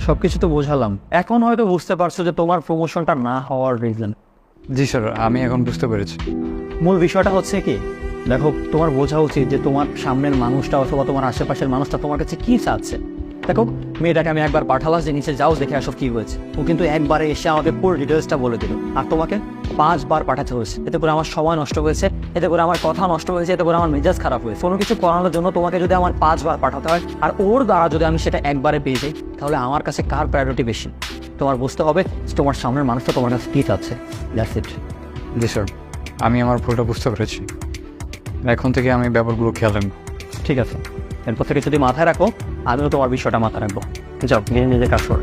সবকিছু তো বোঝালাম, এখন হয়তো বুঝতে পারছো যে তোমার প্রমোশনটা না হওয়ার রিজন। জি স্যার, আমি এখন বুঝতে পেরেছি। মূল বিষয়টা হচ্ছে কি, দেখো তোমার বোঝা উচিত যে তোমার সামনের মানুষটা অথবা তোমার আশেপাশের মানুষটা তোমার কাছে কি চাচ্ছে। দেখো মেয়েটাকে আমি একবার পাঠালাম যে নিচে যাও দেখে আসো কি হয়েছে, ও কিন্তু একবারে এসে আমাকে পুরো ডিটেলসটা বলে দিল, আর তোমাকে 5 বার পাঠাতে হয়েছে। এতে করে আমার সময় নষ্ট হয়েছে, এতে করে আমার কথা নষ্ট হয়েছে, এতে করে আমার মেজাজ খারাপ হয়েছে। কোনো কিছু করানোর জন্য তোমাকে যদি আমার 5 বার পাঠাতে হয় আর ওর দ্বারা যদি আমি সেটা একবারে পেয়ে যাই, তাহলে আমার কাছে কার প্রায়োরিটি বেশি? তোমার বুঝতে হবে যে তোমার সামনের মানুষটা তোমার কাছে কী চাচ্ছে। That's it. জি স্যার, আমি আমার ভুলটা বুঝতে পেরেছি। এখন থেকে আমি ব্যাপারগুলো খেয়াল রাখবো। ঠিক আছে, এরপর থেকে যদি মাথায় রাখো, আমিও তোমার বিষয়টা মাথায় রাখবো। যাও, নিজে নিজে কাজ করো।